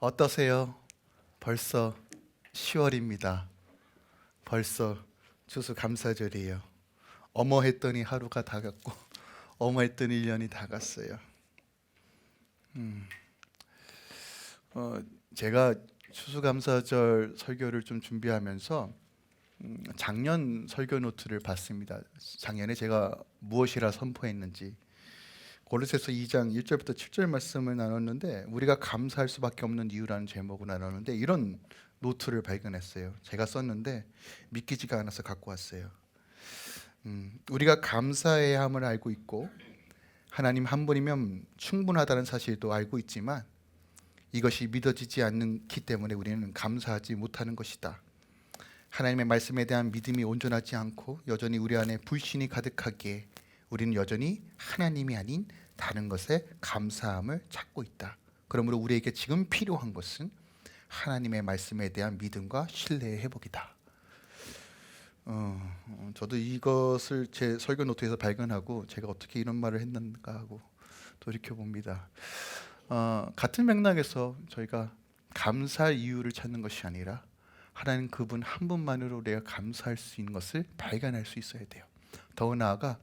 어떠세요? 벌써 10월입니다. 벌써 추수감사절이에요. 어머 했더니 하루가 다 갔고 어머 했더니 1년이 다 갔어요. 제가 추수감사절 설교를 좀 준비하면서 작년 설교 노트를 봤습니다. 작년에 제가 무엇이라 선포했는지. 고린도서 2장 1절부터 7절 말씀을 나눴는데, 우리가 감사할 수밖에 없는 이유라는 제목을 나눴는데, 이런 노트를 발견했어요. 제가 썼는데 믿기지가 않아서 갖고 왔어요. 우리가 감사해야 함을 알고 있고 하나님 한 분이면 충분하다는 사실도 알고 있지만, 이것이 믿어지지 않기 때문에 우리는 감사하지 못하는 것이다. 하나님의 말씀에 대한 믿음이 온전하지 않고 여전히 우리 안에 불신이 가득하기에 우리는 여전히 하나님이 아닌 다른 것에 감사함을 찾고 있다. 그러므로 우리에게 지금 필요한 것은 하나님의 말씀에 대한 믿음과 신뢰의 회복이다. 저도 이것을 제 설교 노트에서 발견하고 제가 어떻게 이런 말을 했는가 하고 돌이켜봅니다. 같은 맥락에서 저희가 감사할 이유를 찾는 것이 아니라 하나님 그분 한 분만으로 내가 감사할 수 있는 것을 발견할 수 있어야 돼요. 더 나아가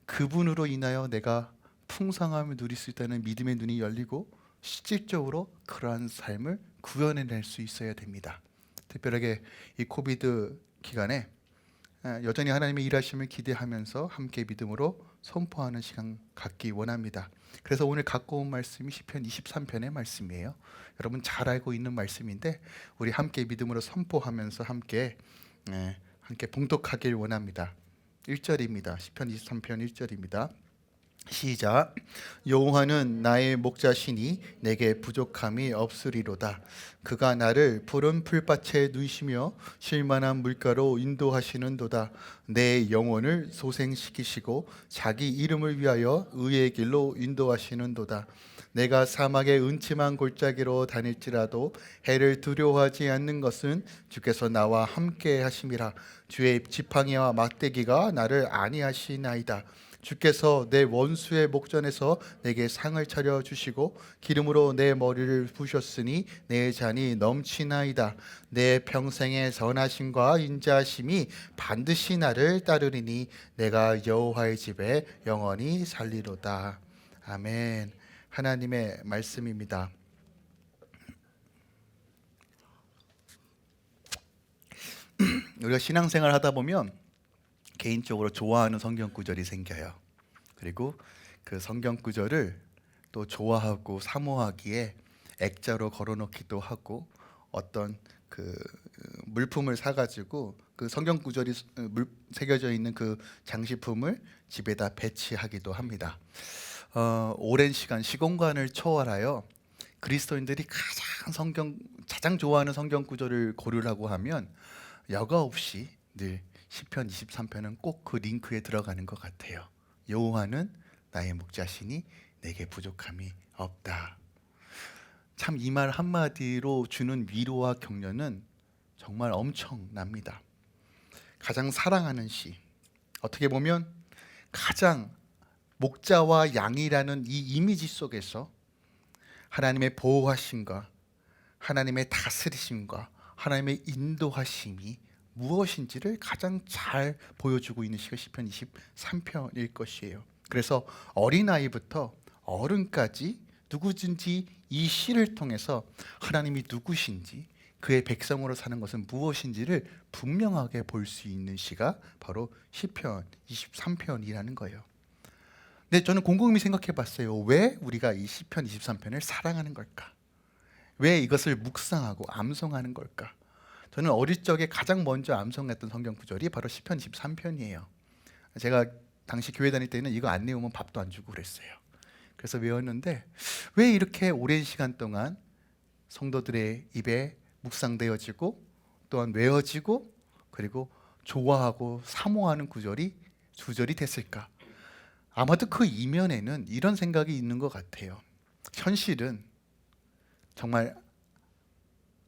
그분으로 인하여 내가 풍성함을 누릴 수 있다는 믿음의 눈이 열리고 실질적으로 그러한 삶을 구현해낼 수 있어야 됩니다. 특별하게 이 코비드 기간에 여전히 하나님의 일하심을 기대하면서 함께 믿음으로 선포하는 시간 갖기 원합니다. 그래서 오늘 갖고 온 말씀이 시편 23편의 말씀이에요. 여러분 잘 알고 있는 말씀인데 우리 함께 믿음으로 선포하면서 함께 봉독하길 원합니다. 1절입니다. 시편 23편 1절입니다. 시작. 여호와는 나의 목자시니 내게 부족함이 없으리로다. 그가 나를 푸른 풀밭에 누이시며 쉴만한 물가로 인도하시는도다. 내 영혼을 소생시키시고 자기 이름을 위하여 의의 길로 인도하시는도다. 내가 사막의 은침한 골짜기로 다닐지라도 해를 두려워하지 않는 것은 주께서 나와 함께 하심이라. 주의 지팡이와 막대기가 나를 안위하시나이다. 주께서 내 원수의 목전에서 내게 상을 차려 주시고 기름으로 내 머리를 부으셨으니 내 잔이 넘치나이다. 내 평생의 선하심과 인자하심이 반드시 나를 따르리니 내가 여호와의 집에 영원히 살리로다. 아멘. 하나님의 말씀입니다. 우리가 신앙생활 하다 보면 개인적으로 좋아하는 성경 구절이 생겨요. 그리고 그 성경 구절을 또 좋아하고 사모하기에 액자로 걸어놓기도 하고 어떤 그 물품을 사가지고 그 성경 구절이 새겨져 있는 그 장식품을 집에다 배치하기도 합니다. 오랜 시간 시공간을 초월하여 그리스도인들이 가장 좋아하는 성경 구절을 고르라고 하면 여과 없이 늘 시편 23편은 꼭 그 링크에 들어가는 것 같아요. 여호와는 나의 목자시니 내게 부족함이 없다. 참 이 말 한마디로 주는 위로와 격려는 정말 엄청납니다. 가장 사랑하는 시, 어떻게 보면 가장 목자와 양이라는 이 이미지 속에서 하나님의 보호하심과 하나님의 다스리심과 하나님의 인도하심이 무엇인지를 가장 잘 보여주고 있는 시가 시편 23편일 것이에요. 그래서 어린아이부터 어른까지 누구든지 이 시를 통해서 하나님이 누구신지 그의 백성으로 사는 것은 무엇인지를 분명하게 볼 수 있는 시가 바로 시편 23편이라는 거예요. 근데 저는 곰곰이 생각해 봤어요. 왜 우리가 이 시편 23편을 사랑하는 걸까? 왜 이것을 묵상하고 암송하는 걸까? 저는 어릴 적에 가장 먼저 암송했던 성경 구절이 바로 시편 23편이에요. 제가 당시 교회 다닐 때는 이거 안 외우면 밥도 안 주고 그랬어요. 그래서 외웠는데 왜 이렇게 오랜 시간 동안 성도들의 입에 묵상되어지고 또한 외워지고 그리고 좋아하고 사모하는 구절이 됐을까? 아마도 그 이면에는 이런 생각이 있는 것 같아요. 현실은 정말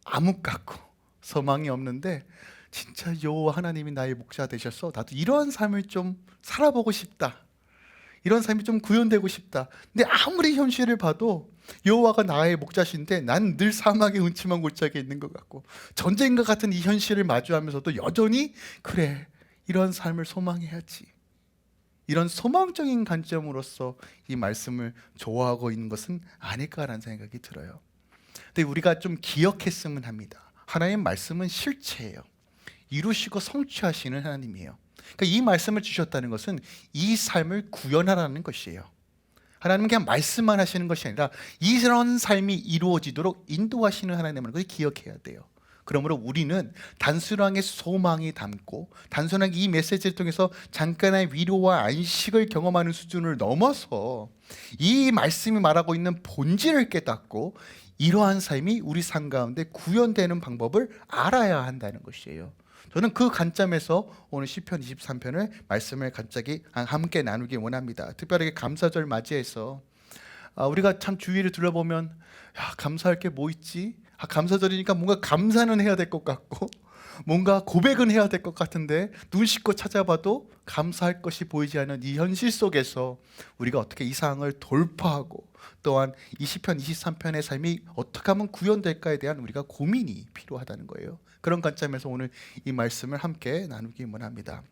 암흑 같고 소망이 없는데 진짜 여호와 하나님이 나의 목자 되셔서 나도 이러한 삶을 좀 살아보고 싶다. 이런 삶이 좀 구현되고 싶다. 근데 아무리 현실을 봐도 여호와가 나의 목자신데 난 늘 사막의 음침한 골짜기에 있는 것 같고 전쟁과 같은 이 현실을 마주하면서도 여전히 그래, 이런 삶을 소망해야지. 이런 소망적인 관점으로서 이 말씀을 좋아하고 있는 것은 아닐까라는 생각이 들어요. 근데 우리가 좀 기억했으면 합니다. 하나님의 말씀은 실체예요. 이루시고 성취하시는 하나님이에요. 그러니까 이 말씀을 주셨다는 것은 이 삶을 구현하라는 것이에요. 하나님은 그냥 말씀만 하시는 것이 아니라 이런 삶이 이루어지도록 인도하시는 하나님을 기억해야 돼요. 그러므로 우리는 단순하게 소망이 담고 단순하게 이 메시지를 통해서 잠깐의 위로와 안식을 경험하는 수준을 넘어서 이 말씀이 말하고 있는 본질을 깨닫고 이러한 삶이 우리 삶 가운데 구현되는 방법을 알아야 한다는 것이에요. 저는 그 관점에서 오늘 시편 23편을 말씀을 갑자기 함께 나누기 원합니다. 특별하게 감사절 맞이해서 우리가 참 주위를 둘러보면 감사할 게 뭐 있지? 감사절이니까 뭔가 감사는 해야 될 것 같고 뭔가 고백은 해야 될 것 같은데 눈 씻고 찾아봐도 감사할 것이 보이지 않는 이 현실 속에서 우리가 어떻게 이 상황을 돌파하고 또한 이 시편 23편의 삶이 어떻게 하면 구현될까에 대한 우리가 고민이 필요하다는 거예요. 그런 관점에서 오늘 이 말씀을 함께 나누기 원합니다.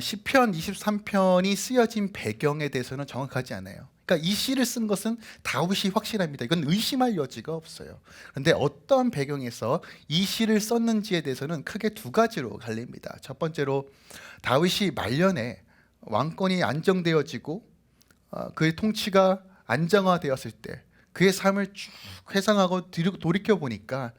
시편 23편이 쓰여진 배경에 대해서는 정확하지 않아요. 그러니까 이 시를 쓴 것은 다윗이 확실합니다. 이건 의심할 여지가 없어요. 그런데 어떤 배경에서 이 시를 썼는지에 대해서는 크게 두 가지로 갈립니다. 첫 번째로 다윗이 말년에 왕권이 안정되어지고 그의 통치가 안정화되었을 때 그의 삶을 쭉 회상하고 돌이켜 보니까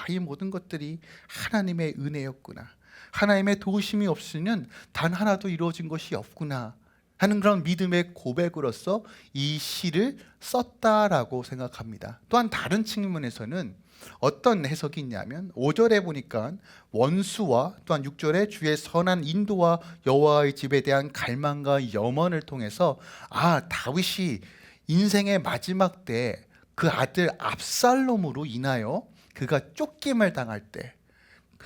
이 모든 것들이 하나님의 은혜였구나, 하나님의 도우심이 없으면 단 하나도 이루어진 것이 없구나 하는 그런 믿음의 고백으로서 이 시를 썼다라고 생각합니다. 또한 다른 측면에서는 어떤 해석이 있냐면 5절에 보니까 원수와 또한 6절에 주의 선한 인도와 여호와의 집에 대한 갈망과 염원을 통해서 다윗이 인생의 마지막 때 그 아들 압살롬으로 인하여 그가 쫓김을 당할 때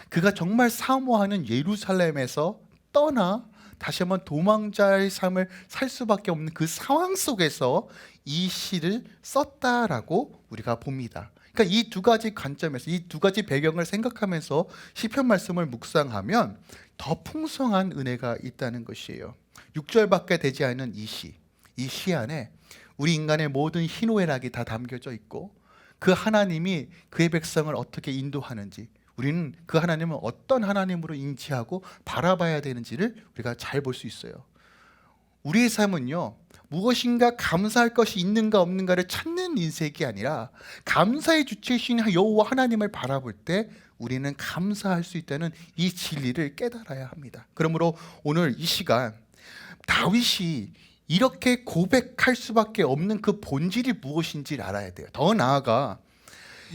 그가 정말 사모하는 예루살렘에서 떠나 다시 한번 도망자의 삶을 살 수밖에 없는 그 상황 속에서 이 시를 썼다라고 우리가 봅니다. 그러니까 이 두 가지 관점에서 이 두 가지 배경을 생각하면서 시편 말씀을 묵상하면 더 풍성한 은혜가 있다는 것이에요. 6절밖에 되지 않은 이 시 안에 우리 인간의 모든 희노애락이 다 담겨져 있고 그 하나님이 그의 백성을 어떻게 인도하는지, 우리는 그 하나님은 어떤 하나님으로 인지하고 바라봐야 되는지를 우리가 잘 볼 수 있어요. 우리의 삶은요, 무엇인가 감사할 것이 있는가 없는가를 찾는 인생이 아니라 감사의 주체이신 여호와 하나님을 바라볼 때 우리는 감사할 수 있다는 이 진리를 깨달아야 합니다. 그러므로 오늘 이 시간 다윗이 이렇게 고백할 수밖에 없는 그 본질이 무엇인지를 알아야 돼요. 더 나아가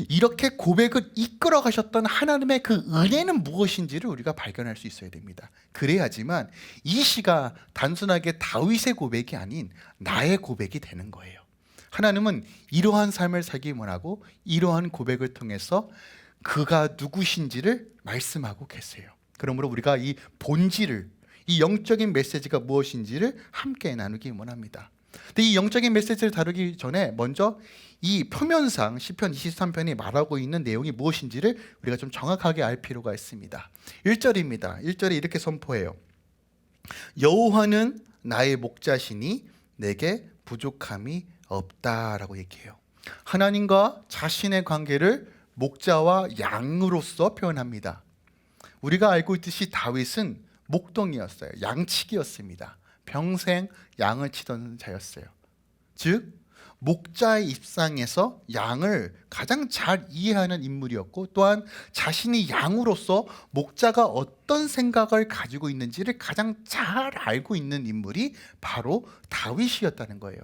이렇게 고백을 이끌어 가셨던 하나님의 그 은혜는 무엇인지를 우리가 발견할 수 있어야 됩니다. 그래야지만 이 시가 단순하게 다윗의 고백이 아닌 나의 고백이 되는 거예요. 하나님은 이러한 삶을 살기 원하고 이러한 고백을 통해서 그가 누구신지를 말씀하고 계세요. 그러므로 우리가 이 본질을, 이 영적인 메시지가 무엇인지를 함께 나누기 원합니다. 근데 이 영적인 메시지를 다루기 전에 먼저 이 표면상 시편 23편이 말하고 있는 내용이 무엇인지를 우리가 좀 정확하게 알 필요가 있습니다. 1절입니다. 1절에 이렇게 선포해요. 여호와는 나의 목자시니 내게 부족함이 없다라고 얘기해요. 하나님과 자신의 관계를 목자와 양으로서 표현합니다. 우리가 알고 있듯이 다윗은 목동이었어요. 양치기였습니다. 평생 양을 치던 자였어요. 즉 목자의 입장에서 양을 가장 잘 이해하는 인물이었고 또한 자신이 양으로서 목자가 어떤 생각을 가지고 있는지를 가장 잘 알고 있는 인물이 바로 다윗이었다는 거예요.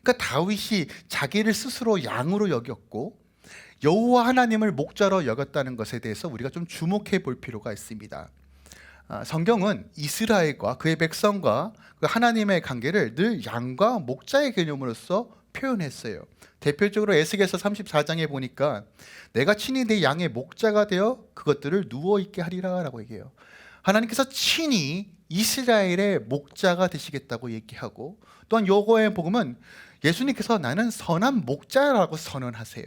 그러니까 다윗이 자기를 스스로 양으로 여겼고 여호와 하나님을 목자로 여겼다는 것에 대해서 우리가 좀 주목해 볼 필요가 있습니다. 성경은 이스라엘과 그의 백성과 그 하나님의 관계를 늘 양과 목자의 개념으로서 표현했어요. 대표적으로 에스겔서 34장에 보니까 내가 친히 내 양의 목자가 되어 그것들을 누워있게 하리라 라고 얘기해요. 하나님께서 친히 이스라엘의 목자가 되시겠다고 얘기하고, 또한 요거의 복음은 예수님께서 나는 선한 목자라고 선언하세요.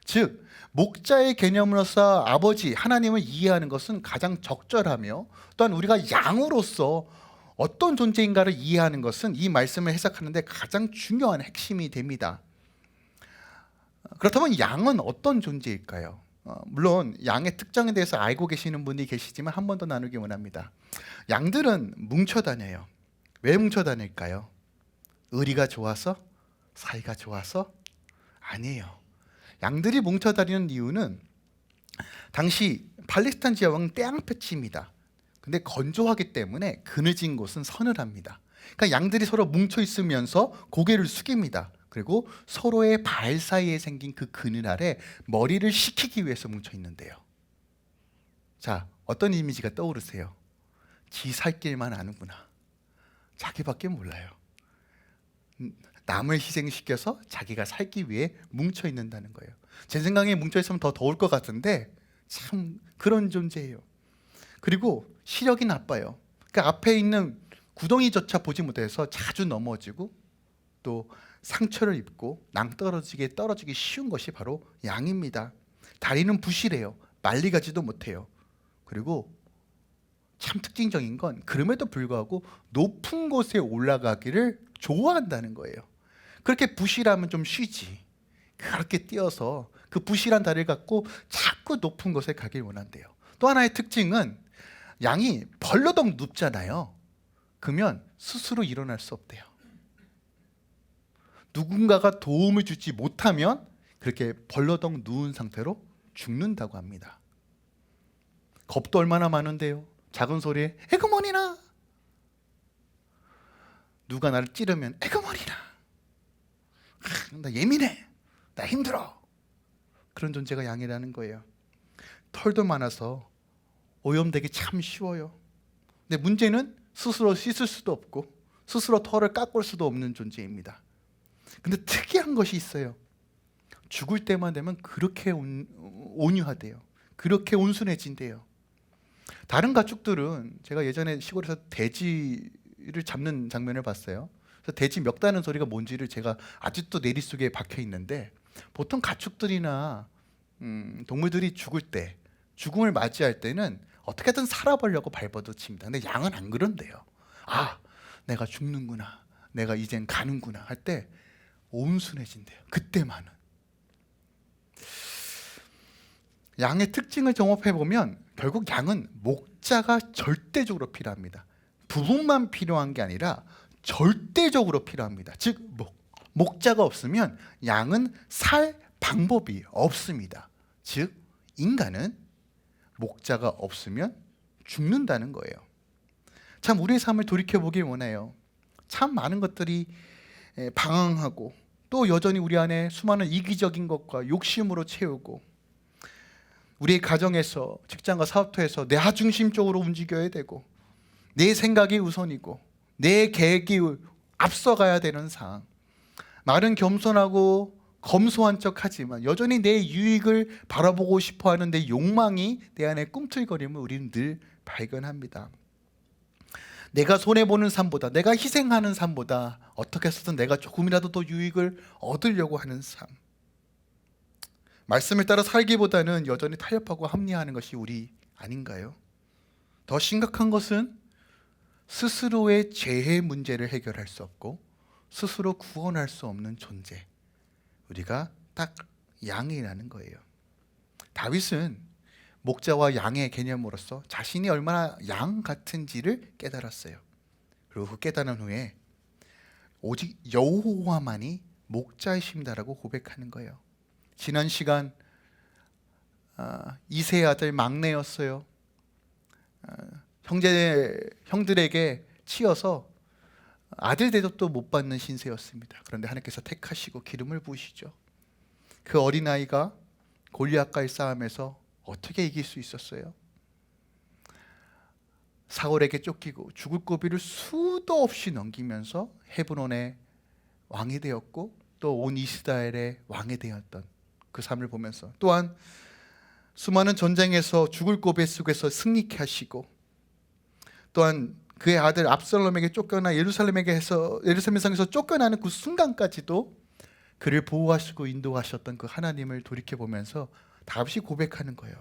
즉 목자의 개념으로서 아버지 하나님을 이해하는 것은 가장 적절하며, 또한 우리가 양으로서 어떤 존재인가를 이해하는 것은 이 말씀을 해석하는데 가장 중요한 핵심이 됩니다. 그렇다면 양은 어떤 존재일까요? 물론 양의 특징에 대해서 알고 계시는 분이 계시지만 한 번 더 나누기 원합니다. 양들은 뭉쳐 다녀요. 왜 뭉쳐 다닐까요? 의리가 좋아서? 사이가 좋아서? 아니에요. 양들이 뭉쳐 다니는 이유는 당시 팔레스타인 지역은 땅볕입니다. 근데 건조하기 때문에 그늘진 곳은 서늘합니다. 그러니까 양들이 서로 뭉쳐 있으면서 고개를 숙입니다. 그리고 서로의 발 사이에 생긴 그 그늘 아래 머리를 식히기 위해서 뭉쳐 있는데요. 자, 어떤 이미지가 떠오르세요? 지 살 길만 아는구나. 자기밖에 몰라요. 남을 희생시켜서 자기가 살기 위해 뭉쳐 있는다는 거예요. 제 생각에 뭉쳐 있으면 더 더울 것 같은데 참 그런 존재예요. 그리고 시력이 나빠요. 그 앞에 있는 구덩이조차 보지 못해서 자주 넘어지고 또 상처를 입고 떨어지기 쉬운 것이 바로 양입니다. 다리는 부실해요. 빨리 가지도 못해요. 그리고 참 특징적인 건 그럼에도 불구하고 높은 곳에 올라가기를 좋아한다는 거예요. 그렇게 부실하면 좀 쉬지, 그렇게 뛰어서 그 부실한 다리를 갖고 자꾸 높은 곳에 가길 원한대요. 또 하나의 특징은 양이 벌러덩 눕잖아요. 그러면 스스로 일어날 수 없대요. 누군가가 도움을 주지 못하면 그렇게 벌러덩 누운 상태로 죽는다고 합니다. 겁도 얼마나 많은데요. 작은 소리에 에그머니나, 누가 나를 찌르면 에그머니나, 나 예민해, 나 힘들어, 그런 존재가 양이라는 거예요. 털도 많아서 오염되기 참 쉬워요. 근데 문제는 스스로 씻을 수도 없고 스스로 털을 깎을 수도 없는 존재입니다. 근데 특이한 것이 있어요. 죽을 때만 되면 그렇게 온유하대요. 그렇게 온순해진대요. 다른 가축들은, 제가 예전에 시골에서 돼지를 잡는 장면을 봤어요. 그래서 돼지 멱다는 소리가 뭔지를 제가 아직도 내리 속에 박혀 있는데, 보통 가축들이나 동물들이 죽을 때, 죽음을 맞이할 때는 어떻게든 살아보려고 발버둥칩니다. 근데 양은 안 그런데요. 아, 내가 죽는구나, 내가 이젠 가는구나 할 때 온순해진대요. 그때만은. 양의 특징을 종합해 보면 결국 양은 목자가 절대적으로 필요합니다. 부분만 필요한 게 아니라 절대적으로 필요합니다. 즉 목자가 없으면 양은 살 방법이 없습니다. 즉 인간은 목자가 없으면 죽는다는 거예요. 참 우리의 삶을 돌이켜보길 원해요. 참 많은 것들이 방황하고 또 여전히 우리 안에 수많은 이기적인 것과 욕심으로 채우고, 우리의 가정에서, 직장과 사업터에서 내 중심적으로 움직여야 되고 내 생각이 우선이고 내 계획이 앞서가야 되는 상황, 말은 겸손하고 검소한 척하지만 여전히 내 유익을 바라보고 싶어하는 내 욕망이 내 안에 꿈틀거림을 우리는 늘 발견합니다. 내가 손해보는 삶보다, 내가 희생하는 삶보다 어떻게 해서든 내가 조금이라도 더 유익을 얻으려고 하는 삶, 말씀을 따라 살기보다는 여전히 타협하고 합리화하는 것이 우리 아닌가요? 더 심각한 것은 스스로의 죄의 문제를 해결할 수 없고 스스로 구원할 수 없는 존재, 우리가 딱 양이라는 거예요. 다윗은 목자와 양의 개념으로서 자신이 얼마나 양 같은지를 깨달았어요. 그리고 그 깨달은 후에 오직 여호와만이 목자이십니다라고 고백하는 거예요. 지난 시간 이세의 아들 막내였어요. 형들에게 치여서 아들 대접도 못 받는 신세였습니다. 그런데 하나님께서 택하시고 기름을 부으시죠. 그 어린아이가 골리앗과의 싸움에서 어떻게 이길 수 있었어요? 사울에게 쫓기고 죽을 고비를 수도 없이 넘기면서 헤브론의 왕이 되었고 또 온 이스라엘의 왕이 되었던 그 삶을 보면서, 또한 수많은 전쟁에서 죽을 고비 속에서 승리케 하시고 또한 그의 아들 압살롬에게 쫓겨나 예루살렘 성에서 쫓겨나는 그 순간까지도 그를 보호하시고 인도하셨던 그 하나님을 돌이켜보면서 다윗이 고백하는 거예요.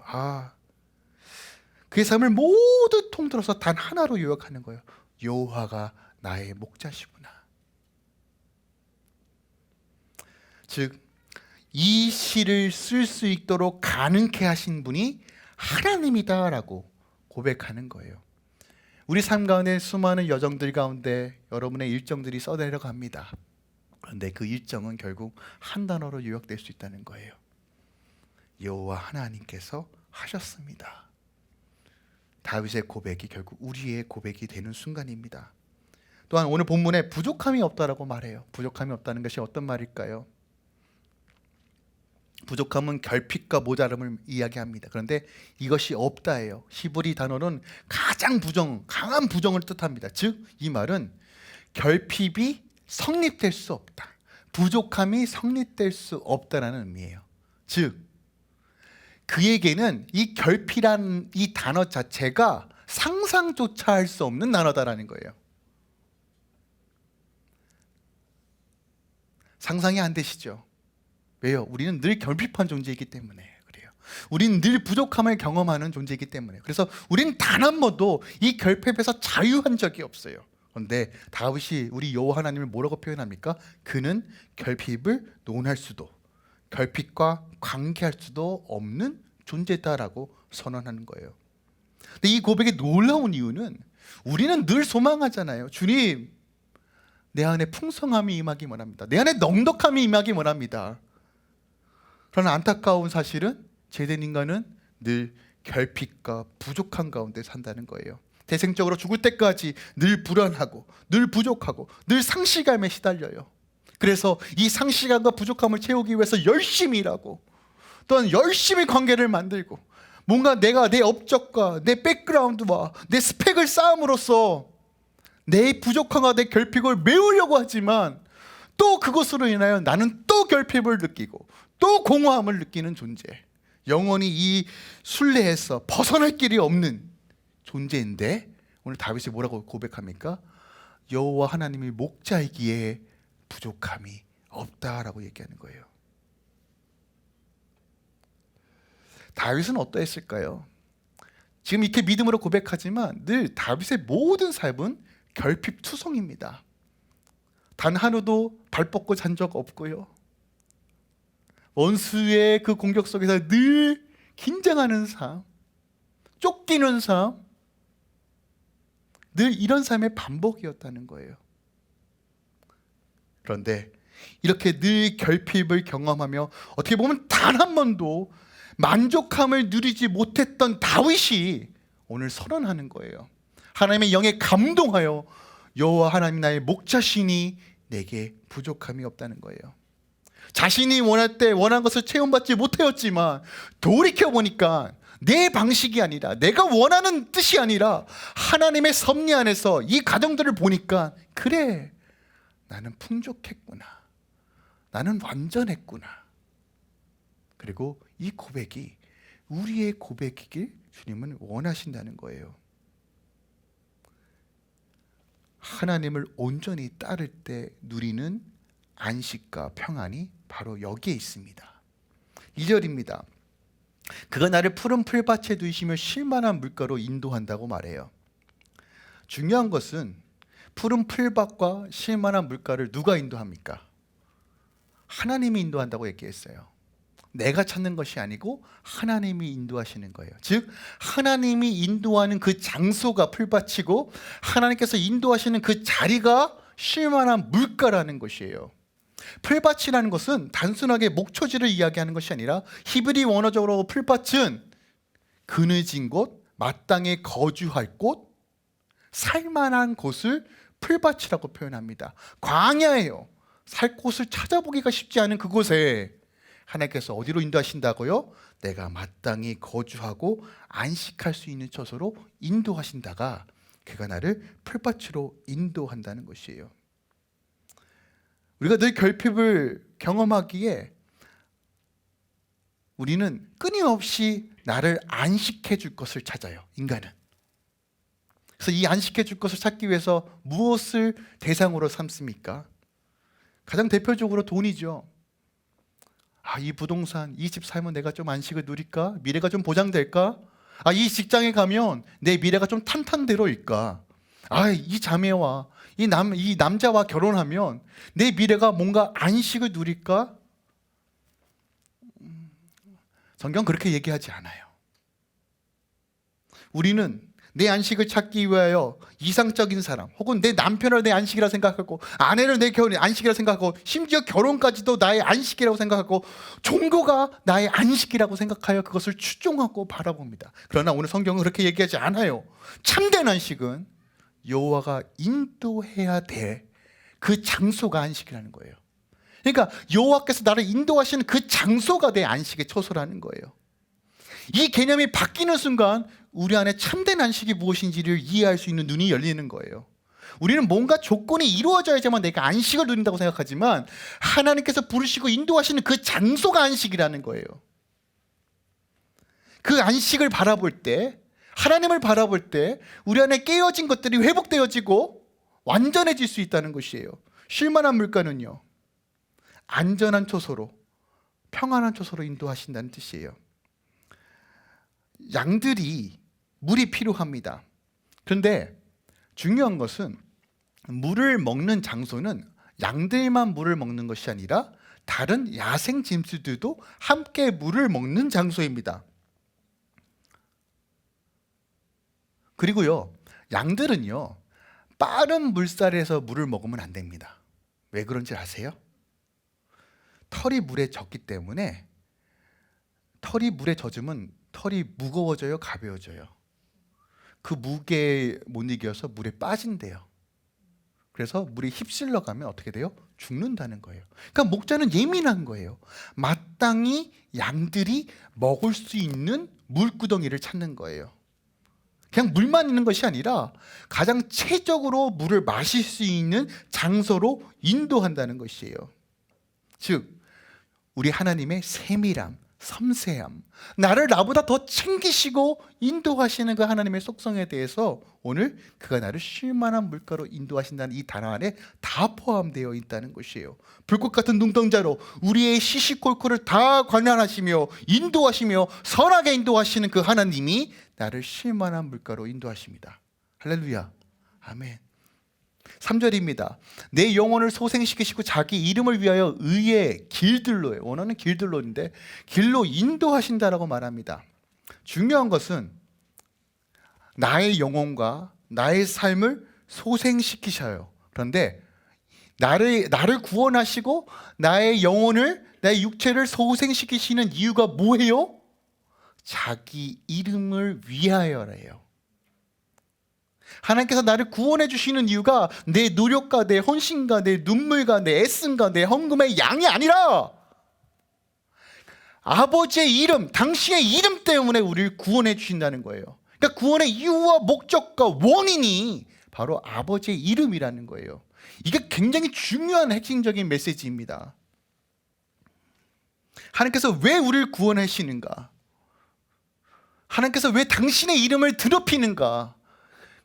그의 삶을 모두 통틀어서 단 하나로 요약하는 거예요. 여호와가 나의 목자시구나. 즉, 이 시를 쓸 수 있도록 가능케 하신 분이 하나님이다라고 고백하는 거예요. 우리 삶 가운데 수많은 여정들 가운데 여러분의 일정들이 써내려갑니다. 그런데 그 일정은 결국 한 단어로 요약될 수 있다는 거예요. 여호와 하나님께서 하셨습니다. 다윗의 고백이 결국 우리의 고백이 되는 순간입니다. 또한 오늘 본문에 부족함이 없다라고 말해요. 부족함이 없다는 것이 어떤 말일까요? 부족함은 결핍과 모자람을 이야기합니다. 그런데 이것이 없다예요. 히브리 단어는 가장 강한 부정을 뜻합니다. 즉, 이 말은 결핍이 성립될 수 없다, 부족함이 성립될 수 없다라는 의미예요. 즉, 그에게는 이 결핍이란 이 단어 자체가 상상조차 할 수 없는 단어다라는 거예요. 상상이 안 되시죠? 왜요? 우리는 늘 결핍한 존재이기 때문에 그래요. 우리는 늘 부족함을 경험하는 존재이기 때문에. 그래서 우리는 단 한 번도 이 결핍에서 자유한 적이 없어요. 그런데 다윗이 우리 여호와 하나님을 뭐라고 표현합니까? 그는 결핍을 논할 수도, 결핍과 관계할 수도 없는 존재다라고 선언하는 거예요. 근데 이 고백이 놀라운 이유는 우리는 늘 소망하잖아요. 주님, 내 안에 풍성함이 임하기 원합니다. 내 안에 넉넉함이 임하기 원합니다. 그러나 안타까운 사실은 죄된 인간은 늘 결핍과 부족한 가운데 산다는 거예요. 대생적으로 죽을 때까지 늘 불안하고 늘 부족하고 늘 상실감에 시달려요. 그래서 이 상실감과 부족함을 채우기 위해서 열심히 일하고 또한 열심히 관계를 만들고 뭔가 내가 내 업적과 내 백그라운드와 내 스펙을 쌓음으로써 내 부족함과 내 결핍을 메우려고 하지만 또 그것으로 인하여 나는 또 결핍을 느끼고 또 공허함을 느끼는 존재, 영원히 이 순례에서 벗어날 길이 없는 존재인데 오늘 다윗이 뭐라고 고백합니까? 여호와 하나님이 목자이기에 부족함이 없다라고 얘기하는 거예요. 다윗은 어떠했을까요? 지금 이렇게 믿음으로 고백하지만 늘 다윗의 모든 삶은 결핍투성입니다. 단 하루도 발 뻗고 잔 적 없고요. 원수의 그 공격 속에서 늘 긴장하는 삶, 쫓기는 삶, 늘 이런 삶의 반복이었다는 거예요. 그런데 이렇게 늘 결핍을 경험하며 어떻게 보면 단 한 번도 만족함을 누리지 못했던 다윗이 오늘 선언하는 거예요. 하나님의 영에 감동하여 여호와 하나님 나의 목자시니 내게 부족함이 없다는 거예요. 자신이 원할 때 원한 것을 체험받지 못하였지만 돌이켜보니까 내 방식이 아니라 내가 원하는 뜻이 아니라 하나님의 섭리 안에서 이 가정들을 보니까 그래, 나는 풍족했구나, 나는 완전했구나. 그리고 이 고백이 우리의 고백이길 주님은 원하신다는 거예요. 하나님을 온전히 따를 때 누리는 안식과 평안이 바로 여기에 있습니다. 2절입니다. 그가 나를 푸른 풀밭에 두시며 쉴만한 물가로 인도한다고 말해요. 중요한 것은 푸른 풀밭과 쉴만한 물가를 누가 인도합니까? 하나님이 인도한다고 얘기했어요. 내가 찾는 것이 아니고 하나님이 인도하시는 거예요. 즉 하나님이 인도하는 그 장소가 풀밭이고 하나님께서 인도하시는 그 자리가 쉴만한 물가라는 것이에요. 풀밭이라는 것은 단순하게 목초지를 이야기하는 것이 아니라 히브리 원어적으로 풀밭은 그늘진 곳, 마땅히 거주할 곳, 살만한 곳을 풀밭이라고 표현합니다. 광야예요. 살 곳을 찾아보기가 쉽지 않은 그곳에 하나님께서 어디로 인도하신다고요? 내가 마땅히 거주하고 안식할 수 있는 처소로 인도하신다가 그가 나를 풀밭으로 인도한다는 것이에요. 우리가 늘 결핍을 경험하기에 우리는 끊임없이 나를 안식해 줄 것을 찾아요. 인간은. 그래서 이 안식해 줄 것을 찾기 위해서 무엇을 대상으로 삼습니까? 가장 대표적으로 돈이죠. 이 부동산, 이 집 살면 내가 좀 안식을 누릴까? 미래가 좀 보장될까? 이 직장에 가면 내 미래가 좀 탄탄대로일까? 이 자매와 이 남자와 결혼하면 내 미래가 뭔가 안식을 누릴까? 성경 그렇게 얘기하지 않아요. 우리는 내 안식을 찾기 위하여 이상적인 사람, 혹은 내 남편을 내 안식이라 생각하고, 아내를 내 안식이라 생각하고, 심지어 결혼까지도 나의 안식이라고 생각하고, 종교가 나의 안식이라고 생각하여 그것을 추종하고 바라봅니다. 그러나 오늘 성경은 그렇게 얘기하지 않아요. 참된 안식은 여호와가 인도해야 될 그 장소가 안식이라는 거예요. 그러니까 여호와께서 나를 인도하시는 그 장소가 내 안식의 처소라는 거예요. 이 개념이 바뀌는 순간 우리 안에 참된 안식이 무엇인지를 이해할 수 있는 눈이 열리는 거예요. 우리는 뭔가 조건이 이루어져야지만 내가 안식을 누린다고 생각하지만, 하나님께서 부르시고 인도하시는 그 장소가 안식이라는 거예요. 그 안식을 바라볼 때, 하나님을 바라볼 때 우리 안에 깨어진 것들이 회복되어지고 완전해질 수 있다는 것이에요. 쉴만한 물가는요, 안전한 초소로, 평안한 초소로 인도하신다는 뜻이에요. 양들이 물이 필요합니다. 그런데 중요한 것은 물을 먹는 장소는 양들만 물을 먹는 것이 아니라 다른 야생 짐승들도 함께 물을 먹는 장소입니다. 그리고요, 양들은요, 빠른 물살에서 물을 먹으면 안 됩니다. 왜 그런지 아세요? 털이 물에 젖기 때문에, 털이 물에 젖으면 털이 무거워져요, 가벼워져요? 그 무게에 못 이겨서 물에 빠진대요. 그래서 물이 휩쓸려 가면 어떻게 돼요? 죽는다는 거예요. 그러니까 목자는 예민한 거예요. 마땅히 양들이 먹을 수 있는 물구덩이를 찾는 거예요. 그냥 물만 있는 것이 아니라 가장 최적으로 물을 마실 수 있는 장소로 인도한다는 것이에요. 즉, 우리 하나님의 세밀함, 섬세함, 나를 나보다 더 챙기시고 인도하시는 그 하나님의 속성에 대해서 오늘 그가 나를 쉴만한 물가로 인도하신다는 이 단어 안에 다 포함되어 있다는 것이에요. 불꽃 같은 눈동자로 우리의 시시콜콜을 다 관할하시며 인도하시며 선하게 인도하시는 그 하나님이 나를 쉴만한 물가로 인도하십니다. 할렐루야, 아멘. 3절입니다. 내 영혼을 소생시키시고 자기 이름을 위하여 의의 길들로에, 원어는 길들로인데 길로 인도하신다라고 말합니다. 중요한 것은 나의 영혼과 나의 삶을 소생시키셔요. 그런데 나를 구원하시고 나의 영혼을, 나의 육체를 소생시키시는 이유가 뭐예요? 자기 이름을 위하여래요. 하나님께서 나를 구원해 주시는 이유가 내 노력과 내 헌신과 내 눈물과 내 애씀과 내 헌금의 양이 아니라 아버지의 이름, 당신의 이름 때문에 우리를 구원해 주신다는 거예요. 그러니까 구원의 이유와 목적과 원인이 바로 아버지의 이름이라는 거예요. 이게 굉장히 중요한 핵심적인 메시지입니다. 하나님께서 왜 우리를 구원하시는가? 하나님께서 왜 당신의 이름을 드높이는가?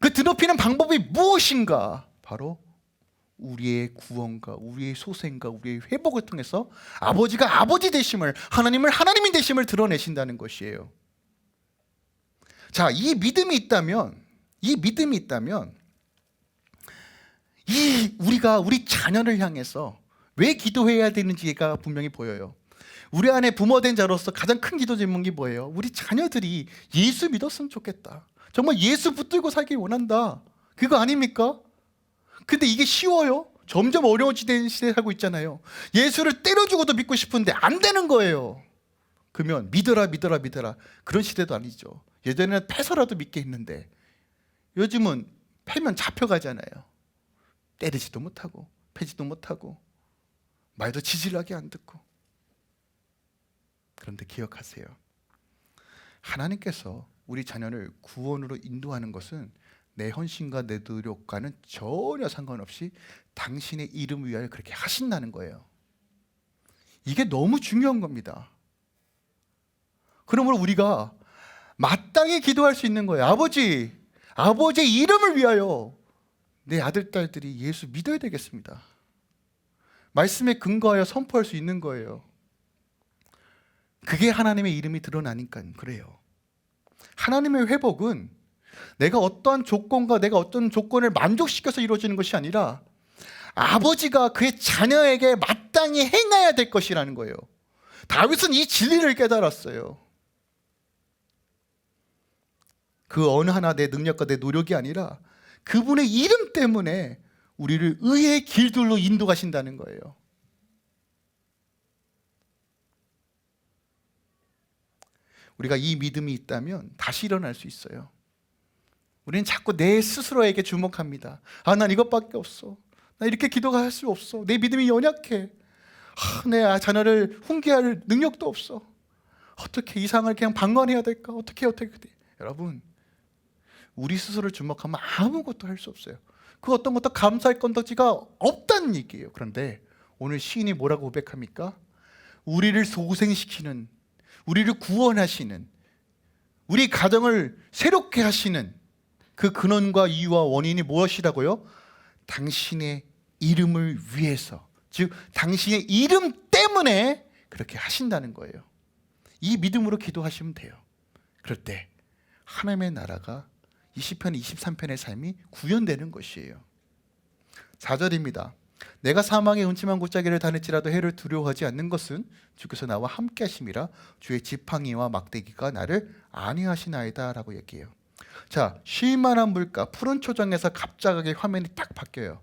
그 드높이는 방법이 무엇인가? 바로 우리의 구원과 우리의 소생과 우리의 회복을 통해서 아버지가 아버지 되심을, 하나님을 하나님이 되심을 드러내신다는 것이에요. 자, 이 믿음이 있다면 우리가 우리 자녀를 향해서 왜 기도해야 되는지가 분명히 보여요. 우리 안에 부모된 자로서 가장 큰 기도 제목이 뭐예요? 우리 자녀들이 예수 믿었으면 좋겠다. 정말 예수 붙들고 살길 원한다. 그거 아닙니까? 근데 이게 쉬워요? 점점 어려워지는 시대에 살고 있잖아요. 예수를 때려주고도 믿고 싶은데 안 되는 거예요. 그러면 믿어라 그런 시대도 아니죠. 예전에는 패서라도 믿게 했는데 요즘은 패면 잡혀가잖아요. 때리지도 못하고 패지도 못하고 말도 지질하게 안 듣고. 그런데 기억하세요. 하나님께서 우리 자녀를 구원으로 인도하는 것은 내 헌신과 내 노력과는 전혀 상관없이 당신의 이름 위하여 그렇게 하신다는 거예요. 이게 너무 중요한 겁니다. 그러므로 우리가 마땅히 기도할 수 있는 거예요. 아버지의 이름을 위하여 내 아들, 딸들이 예수 믿어야 되겠습니다. 말씀에 근거하여 선포할 수 있는 거예요. 그게 하나님의 이름이 드러나니까 그래요. 하나님의 회복은 내가 어떠한 조건과 내가 어떤 조건을 만족시켜서 이루어지는 것이 아니라 아버지가 그의 자녀에게 마땅히 행해야 될 것이라는 거예요. 다윗은 이 진리를 깨달았어요. 그 어느 하나 내 능력과 내 노력이 아니라 그분의 이름 때문에 우리를 의의 길들로 인도하신다는 거예요. 우리가 이 믿음이 있다면 다시 일어날 수 있어요. 우리는 자꾸 내 스스로에게 주목합니다. 난 이것밖에 없어. 나 이렇게 기도가 할 수 없어. 내 믿음이 연약해. 내 자녀를 훈계할 능력도 없어. 어떻게 이상을 그냥 방관해야 될까? 어떻게 여러분, 우리 스스로를 주목하면 아무것도 할 수 없어요. 그 어떤 것도 감사할 건덕지가 없다는 얘기예요. 그런데 오늘 시인이 뭐라고 고백합니까? 우리를 소생시키는, 우리를 구원하시는, 우리 가정을 새롭게 하시는 그 근원과 이유와 원인이 무엇이라고요? 당신의 이름을 위해서, 즉 당신의 이름 때문에 그렇게 하신다는 거예요. 이 믿음으로 기도하시면 돼요. 그럴 때 하나님의 나라가 이 시편 23편의 삶이 구현되는 것이에요. 4절입니다. 내가 사망의 음침한 골짜기를 다닐지라도 해를 두려워하지 않는 것은 주께서 나와 함께 하심이라 주의 지팡이와 막대기가 나를 안위하시나이다 라고 얘기해요. 자, 쉴만한 물가 푸른 초장에서 갑자기 화면이 딱 바뀌어요.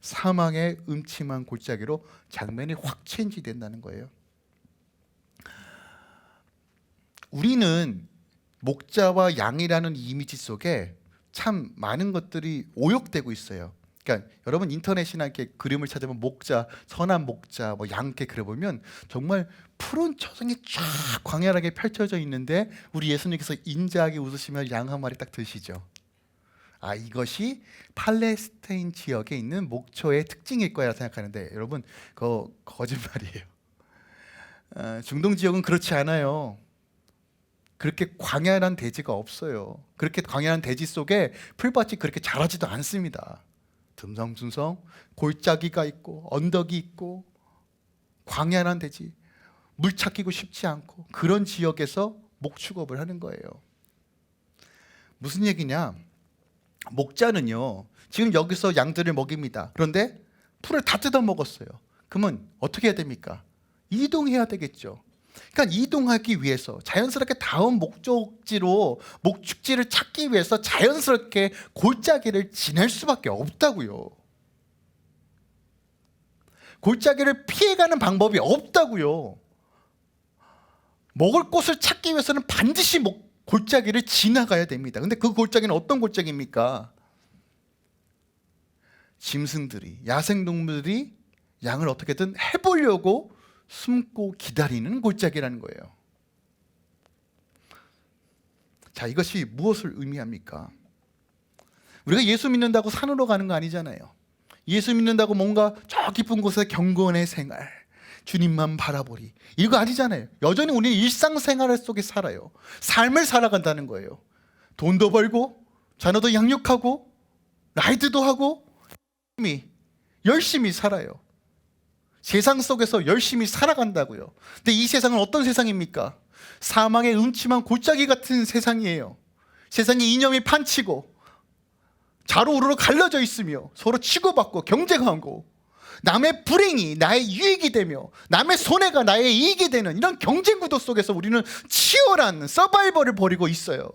사망의 음침한 골짜기로 장면이 확 체인지 된다는 거예요. 우리는 목자와 양이라는 이미지 속에 참 많은 것들이 오역되고 있어요. 그러니까 여러분 인터넷이나 이렇게 그림을 찾아보면 목자, 선한 목자, 양 이렇게 그려보면 정말 푸른 초장이 쫙 광활하게 펼쳐져 있는데 우리 예수님께서 인자하게 웃으시며 양 한 마리 딱 드시죠. 이것이 팔레스타인 지역에 있는 목초의 특징일 거라 생각하는데 여러분 그거 거짓말이에요. 중동 지역은 그렇지 않아요. 그렇게 광야한 대지가 없어요. 그렇게 광야한 대지 속에 풀밭이 그렇게 자라지도 않습니다. 듬성듬성 골짜기가 있고 언덕이 있고 광야한 대지, 물 찾기고 쉽지 않고 그런 지역에서 목축업을 하는 거예요. 무슨 얘기냐? 목자는요 지금 여기서 양들을 먹입니다. 그런데 풀을 다 뜯어 먹었어요. 그러면 어떻게 해야 됩니까? 이동해야 되겠죠. 그러니까 이동하기 위해서 자연스럽게 다음 목적지로 목축지를 찾기 위해서 자연스럽게 골짜기를 지날 수밖에 없다고요. 골짜기를 피해가는 방법이 없다고요. 먹을 곳을 찾기 위해서는 반드시 골짜기를 지나가야 됩니다. 근데 그 골짜기는 어떤 골짜기입니까? 짐승들이, 야생동물들이 양을 어떻게든 해보려고 숨고 기다리는 골짜기라는 거예요. 자, 이것이 무엇을 의미합니까? 우리가 예수 믿는다고 산으로 가는 거 아니잖아요. 예수 믿는다고 뭔가 저 깊은 곳에 경건의 생활, 주님만 바라보리, 이거 아니잖아요. 여전히 우리는 일상생활 속에 살아요. 삶을 살아간다는 거예요. 돈도 벌고 자녀도 양육하고 라이드도 하고 열심히 살아요. 세상 속에서 열심히 살아간다고요. 근데 이 세상은 어떤 세상입니까? 사망의 음침한 골짜기 같은 세상이에요. 세상이 이념이 판치고 좌로우로로 갈라져 있으며 서로 치고받고 경쟁하고 남의 불행이 나의 유익이 되며 남의 손해가 나의 이익이 되는 이런 경쟁 구도 속에서 우리는 치열한 서바이벌을 벌이고 있어요.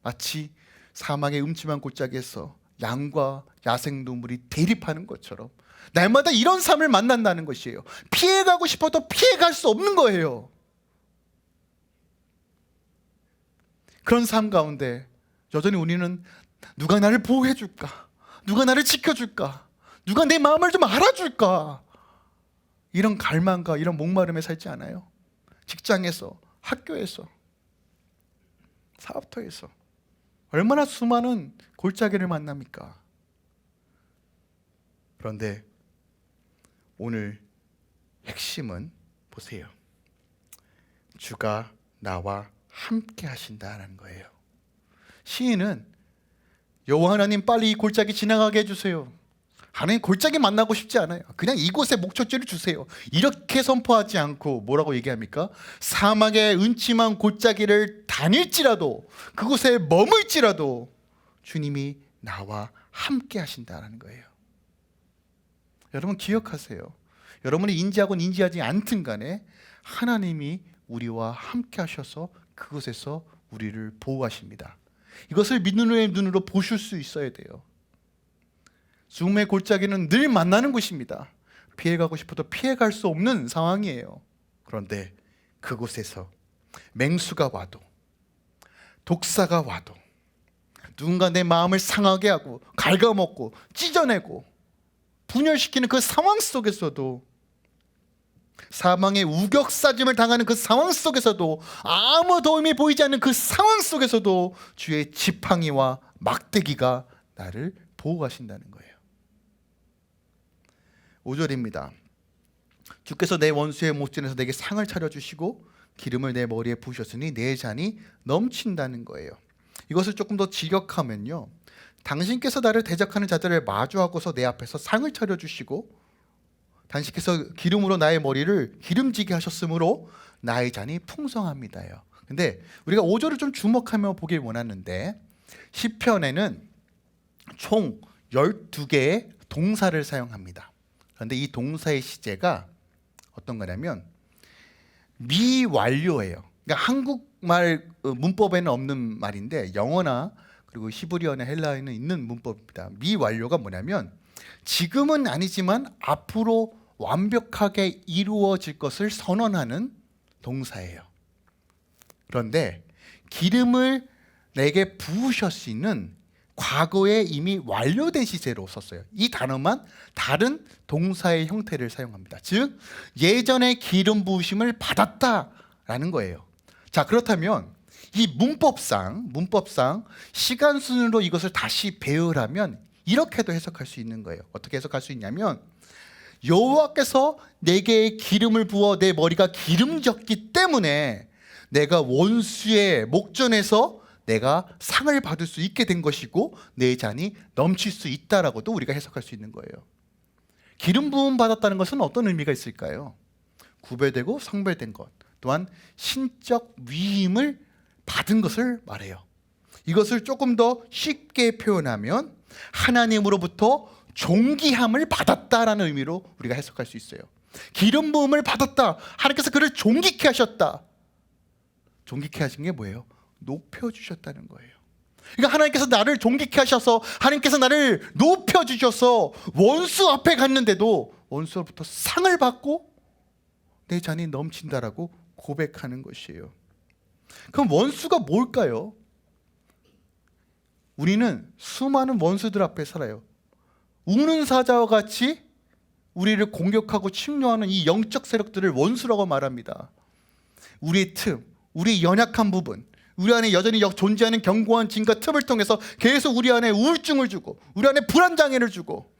마치 사망의 음침한 골짜기에서 양과 야생동물이 대립하는 것처럼 날마다 이런 삶을 만난다는 것이에요. 피해가고 싶어도 피해갈 수 없는 거예요. 그런 삶 가운데 여전히 우리는 누가 나를 보호해 줄까? 누가 나를 지켜줄까? 누가 내 마음을 좀 알아줄까? 이런 갈망과 이런 목마름에 살지 않아요? 직장에서, 학교에서, 사업터에서 얼마나 수많은 골짜기를 만납니까? 그런데 오늘 핵심은 보세요. 주가 나와 함께 하신다는 거예요. 시인은 여호와 하나님, 빨리 이 골짜기 지나가게 해주세요. 하나님, 골짜기 만나고 싶지 않아요. 그냥 이곳에 목초지를 주세요. 이렇게 선포하지 않고 뭐라고 얘기합니까? 사막의 은침한 골짜기를 다닐지라도, 그곳에 머물지라도 주님이 나와 함께 하신다는 거예요. 여러분 기억하세요. 여러분이 인지하건 인지하지 않든 간에 하나님이 우리와 함께 하셔서 그곳에서 우리를 보호하십니다. 이것을 믿음의 눈으로 보실 수 있어야 돼요. 죽음의 골짜기는 늘 만나는 곳입니다. 피해가고 싶어도 피해갈 수 없는 상황이에요. 그런데 그곳에서 맹수가 와도, 독사가 와도, 누군가 내 마음을 상하게 하고 갉아먹고 찢어내고 분열시키는 그 상황 속에서도, 사망의 우격싸짐을 당하는 그 상황 속에서도, 아무 도움이 보이지 않는 그 상황 속에서도 주의 지팡이와 막대기가 나를 보호하신다는 거예요. 5절입니다. 주께서 내 원수의 목전에서 내게 상을 차려주시고 기름을 내 머리에 부으셨으니 내 잔이 넘친다는 거예요. 이것을 조금 더 직역하면요, 당신께서 나를 대적하는 자들을 마주하고서 내 앞에서 상을 차려주시고 당신께서 기름으로 나의 머리를 기름지게 하셨으므로 나의 잔이 풍성합니다요. 근데 우리가 5절을 좀 주목하며 보길 원하는데, 시편에는 총 12개의 동사를 사용합니다. 그런데 이 동사의 시제가 어떤 거냐면 미완료예요. 그러니까 한국말 문법에는 없는 말인데 영어나 그리고 히브리어나 헬라어에는 있는 문법입니다. 미완료가 뭐냐면 지금은 아니지만 앞으로 완벽하게 이루어질 것을 선언하는 동사예요. 그런데 기름을 내게 부으셨으는 과거에 이미 완료된 시제로 썼어요. 이 단어만 다른 동사의 형태를 사용합니다. 즉 예전에 기름 부으심을 받았다라는 거예요. 자, 그렇다면 이 문법상 시간 순으로 이것을 다시 배열하면 이렇게도 해석할 수 있는 거예요. 어떻게 해석할 수 있냐면, 여호와께서 내게 기름을 부어 내 머리가 기름졌기 때문에 내가 원수의 목전에서 내가 상을 받을 수 있게 된 것이고 내 잔이 넘칠 수 있다라고도 우리가 해석할 수 있는 거예요. 기름 부음 받았다는 것은 어떤 의미가 있을까요? 구별되고 성별된 것, 또한 신적 위임을 받은 것을 말해요. 이것을 조금 더 쉽게 표현하면 하나님으로부터 존귀함을 받았다라는 의미로 우리가 해석할 수 있어요. 기름 부음을 받았다, 하나님께서 그를 존귀케 하셨다. 존귀케 하신 게 뭐예요? 높여주셨다는 거예요. 그러니까 하나님께서 나를 존귀케 하셔서, 하나님께서 나를 높여주셔서 원수 앞에 갔는데도 원수로부터 상을 받고 내 잔이 넘친다라고 고백하는 것이에요. 그럼 원수가 뭘까요? 우리는 수많은 원수들 앞에 살아요. 우는 사자와 같이 우리를 공격하고 침노하는 이 영적 세력들을 원수라고 말합니다. 우리의 틈, 우리의 연약한 부분, 우리 안에 여전히 존재하는 견고한 진과 틈을 통해서 계속 우리 안에 우울증을 주고, 우리 안에 불안장애를 주고,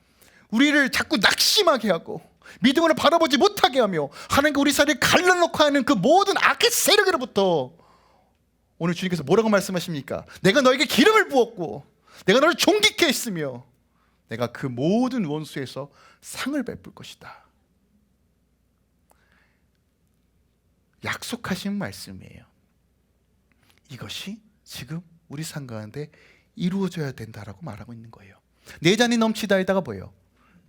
우리를 자꾸 낙심하게 하고 믿음으로 바라보지 못하게 하며 하나님과 우리 사이를 갈라놓고 하는 그 모든 악의 세력으로부터 오늘 주님께서 뭐라고 말씀하십니까? 내가 너에게 기름을 부었고 내가 너를 존귀케 했으며 내가 그 모든 원수에서 상을 베풀 것이다. 약속하신 말씀이에요. 이것이 지금 우리 삶 가운데 이루어져야 된다라고 말하고 있는 거예요. 내 잔이 넘치다에다가 뭐예요?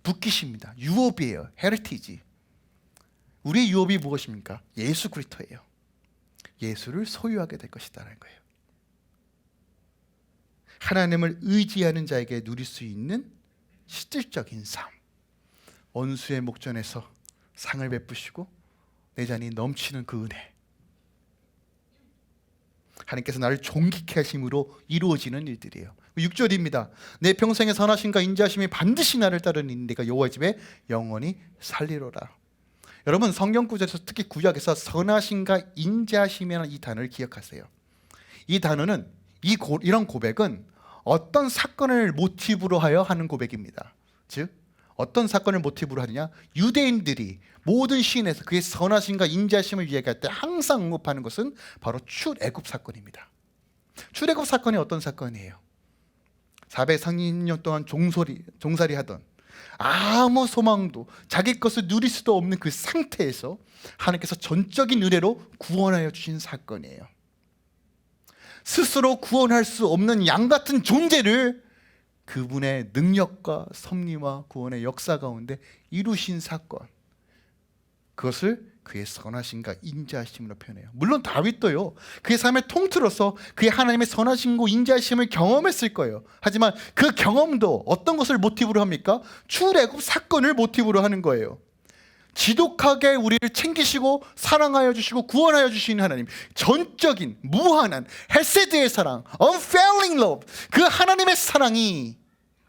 붓깃입니다. 유업이에요. 헤리티지. 우리의 유업이 무엇입니까? 예수 그리스도예요. 예수를 소유하게 될 것이다라는 거예요. 하나님을 의지하는 자에게 누릴 수 있는 실질적인 삶, 원수의 목전에서 상을 베푸시고 내 잔이 넘치는 그 은혜, 하나님께서 나를 존귀케 하심으로 이루어지는 일들이에요. 6절입니다. 내 평생의 선하심과 인자하심이 반드시 나를 따르니 내가 여호와의 집에 영원히 살리로라. 여러분, 성경 구절에서 특히 구약에서 선하심과 인자하심이라는 이 단어를 기억하세요. 이 단어는 이런 고백은 어떤 사건을 모티브로 하여 하는 고백입니다. 즉 어떤 사건을 모티브로 하느냐, 유대인들이 모든 시인에서 그의 선하심과 인자하심을 이야기할 때 항상 언급하는 것은 바로 출애굽 사건입니다. 출애굽 사건이 어떤 사건이에요? 430년 동안 종살이 하던 아무 소망도 자기 것을 누릴 수도 없는 그 상태에서 하나님께서 전적인 은혜로 구원하여 주신 사건이에요. 스스로 구원할 수 없는 양 같은 존재를 그분의 능력과 섭리와 구원의 역사 가운데 이루신 사건, 그것을 그의 선하심과 인자하심으로 표현해요. 물론 다윗도요, 그의 삶의 통틀어서 그의 하나님의 선하심과 인자하심을 경험했을 거예요. 하지만 그 경험도 어떤 것을 모티브로 합니까? 출애굽 사건을 모티브로 하는 거예요. 지독하게 우리를 챙기시고 사랑하여 주시고 구원하여 주시는 하나님, 전적인 무한한 헤세드의 사랑, unfailing love, 그 하나님의 사랑이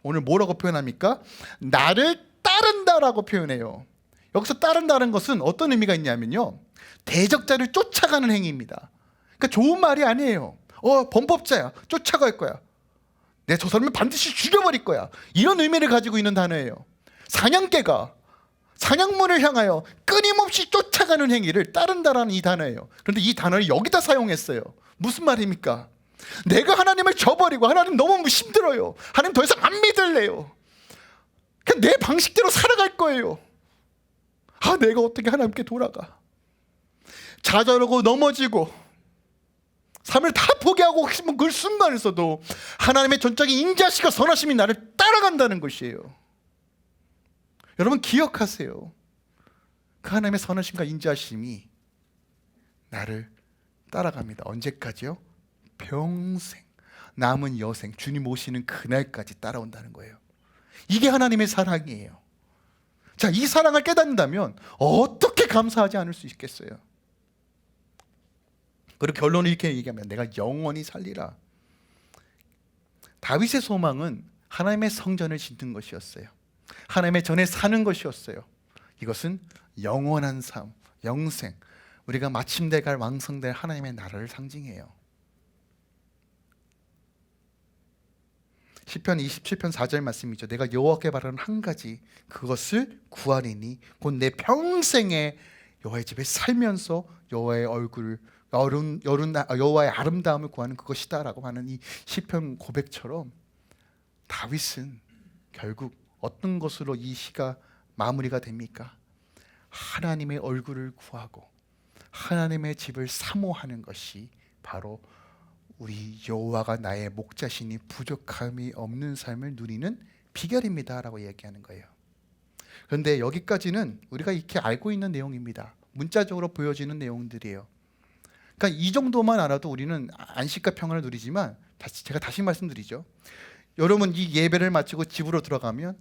오늘 뭐라고 표현합니까? 나를 따른다라고 표현해요. 여기서 따른다는 것은 어떤 의미가 있냐면요, 대적자를 쫓아가는 행위입니다. 그러니까 좋은 말이 아니에요. 범법자야, 쫓아갈 거야, 내 저 사람을 반드시 죽여버릴 거야, 이런 의미를 가지고 있는 단어예요. 사냥개가 사냥물을 향하여 끊임없이 쫓아가는 행위를 따른다라는 이 단어예요. 그런데 이 단어를 여기다 사용했어요. 무슨 말입니까? 내가 하나님을 저버리고 하나님 너무 힘들어요, 하나님 더 이상 안 믿을래요, 그냥 내 방식대로 살아갈 거예요. 내가 어떻게 하나님께 돌아가, 좌절하고 넘어지고 삶을 다 포기하고 싶은 그 순간에서도 하나님의 전적인 인자하시고 선하심이 나를 따라간다는 것이에요. 여러분 기억하세요. 그 하나님의 선하심과 인자하심이 나를 따라갑니다. 언제까지요? 평생, 남은 여생, 주님 오시는 그날까지 따라온다는 거예요. 이게 하나님의 사랑이에요. 자, 이 사랑을 깨닫는다면 어떻게 감사하지 않을 수 있겠어요? 그리고 결론을 이렇게 얘기하면 내가 영원히 살리라. 다윗의 소망은 하나님의 성전을 짓는 것이었어요. 하나님의 전에 사는 것이었어요. 이것은 영원한 삶, 영생, 우리가 마침내 갈 왕성될 하나님의 나라를 상징해요. 시편 27편 4절 말씀이죠. 내가 여호와께 바라는 한 가지, 그것을 구하리니 곧 내 평생에 여호와의 집에 살면서 여호와의 얼굴, 여호와의 아름다움을 구하는 그것이다 라고 하는 이 시편 고백처럼 다윗은 결국 어떤 것으로 이 시가 마무리가 됩니까? 하나님의 얼굴을 구하고 하나님의 집을 사모하는 것이 바로 우리 여호와가 나의 목자시니 부족함이 없는 삶을 누리는 비결입니다 라고 얘기하는 거예요. 그런데 여기까지는 우리가 이렇게 알고 있는 내용입니다. 문자적으로 보여지는 내용들이에요. 그러니까 이 정도만 알아도 우리는 안식과 평안을 누리지만, 제가 다시 말씀드리죠, 여러분 이 예배를 마치고 집으로 들어가면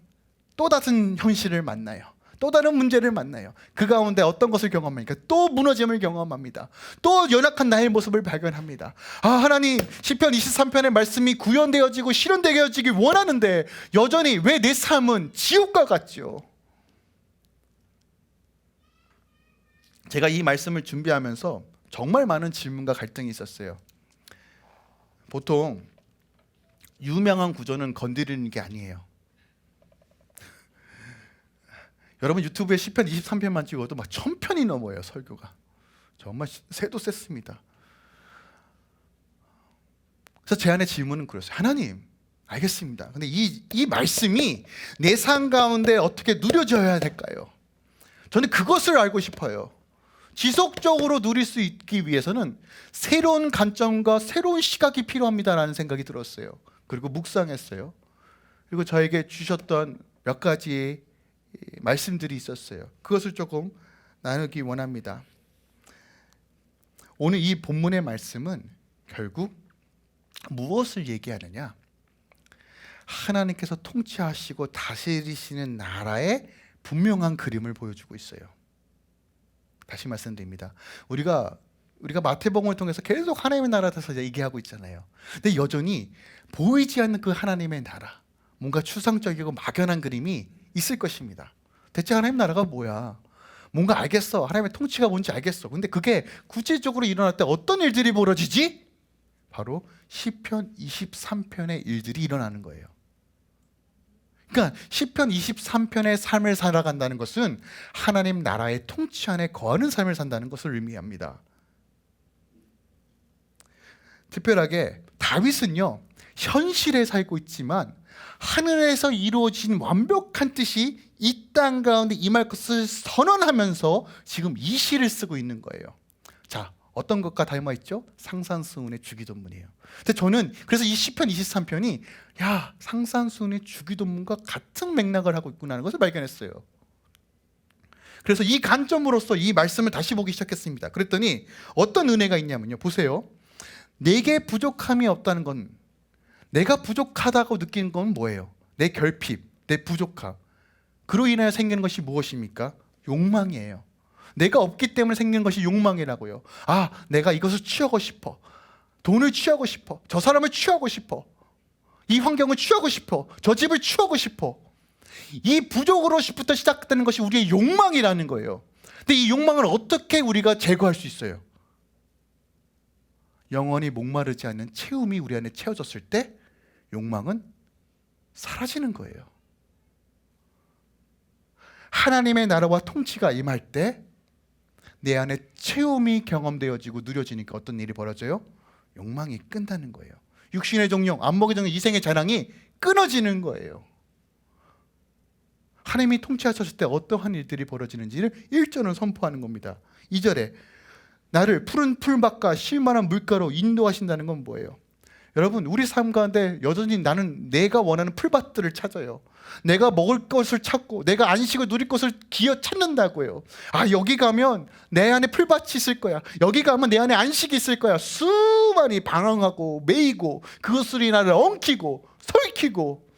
또 다른 현실을 만나요. 또 다른 문제를 만나요. 그 가운데 어떤 것을 경험합니까? 또 무너짐을 경험합니다. 또 연약한 나의 모습을 발견합니다. 하나님, 시편 23편의 말씀이 구현되어지고 실현되어지기 원하는데 여전히 왜 내 삶은 지옥과 같죠? 제가 이 말씀을 준비하면서 정말 많은 질문과 갈등이 있었어요. 보통 유명한 구절은 건드리는 게 아니에요. 여러분 유튜브에 시편 23편만 찍어도 막 1000편이 넘어요. 설교가 정말 새도 셌습니다. 그래서 제 안에 질문은 그랬어요. 하나님, 알겠습니다. 근데 이 말씀이 내 삶 가운데 어떻게 누려져야 될까요? 저는 그것을 알고 싶어요. 지속적으로 누릴 수 있기 위해서는 새로운 관점과 새로운 시각이 필요합니다라는 생각이 들었어요. 그리고 묵상했어요. 그리고 저에게 주셨던 몇 가지의 말씀들이 있었어요. 그것을 조금 나누기 원합니다. 오늘 이 본문의 말씀은 결국 무엇을 얘기하느냐? 하나님께서 통치하시고 다스리시는 나라의 분명한 그림을 보여주고 있어요. 다시 말씀드립니다. 우리가 마태복음을 통해서 계속 하나님의 나라에 대해서 얘기하고 있잖아요. 근데 여전히 보이지 않는 그 하나님의 나라, 뭔가 추상적이고 막연한 그림이 있을 것입니다. 대체 하나님 나라가 뭐야? 뭔가 알겠어. 하나님의 통치가 뭔지 알겠어. 근데 그게 구체적으로 일어날 때 어떤 일들이 벌어지지? 바로 시편 23편의 일들이 일어나는 거예요. 그러니까 시편 23편의 삶을 살아간다는 것은 하나님 나라의 통치 안에 거하는 삶을 산다는 것을 의미합니다. 특별하게 다윗은요, 현실에 살고 있지만 하늘에서 이루어진 완벽한 뜻이 이 땅 가운데 임할 것을 선언하면서 지금 이 시를 쓰고 있는 거예요. 자, 어떤 것과 닮아 있죠? 상산수훈의 주기도문이에요. 근데 저는 그래서 이 시편 23편이 야, 상산수훈의 주기도문과 같은 맥락을 하고 있구나라는 것을 발견했어요. 그래서 이 관점으로서 이 말씀을 다시 보기 시작했습니다. 그랬더니 어떤 은혜가 있냐면요, 보세요. 내게 부족함이 없다는 건, 내가 부족하다고 느끼는 건 뭐예요? 내 결핍, 내 부족함. 그로 인하여 생기는 것이 무엇입니까? 욕망이에요. 내가 없기 때문에 생기는 것이 욕망이라고요. 아, 내가 이것을 취하고 싶어. 돈을 취하고 싶어. 저 사람을 취하고 싶어. 이 환경을 취하고 싶어. 저 집을 취하고 싶어. 이 부족으로부터 시작되는 것이 우리의 욕망이라는 거예요. 근데 이 욕망을 어떻게 우리가 제거할 수 있어요? 영원히 목마르지 않는 채움이 우리 안에 채워졌을 때 욕망은 사라지는 거예요. 하나님의 나라와 통치가 임할 때 내 안에 채움이 경험되어지고 누려지니까 어떤 일이 벌어져요? 욕망이 끈다는 거예요. 육신의 정욕, 안목의 정욕, 이생의 자랑이 끊어지는 거예요. 하나님이 통치하셨을 때 어떠한 일들이 벌어지는지를 1절은 선포하는 겁니다. 2절에 나를 푸른 풀밭과 쉴만한 물가로 인도하신다는 건 뭐예요? 여러분, 우리 삶 가운데 여전히 나는 내가 원하는 풀밭들을 찾아요. 내가 먹을 것을 찾고 내가 안식을 누릴 것을 기어 찾는다고요. 아, 여기 가면 내 안에 풀밭이 있을 거야. 여기 가면 내 안에 안식이 있을 거야. 수많이 방황하고 매이고 그것으로 나를 엉키고 설키고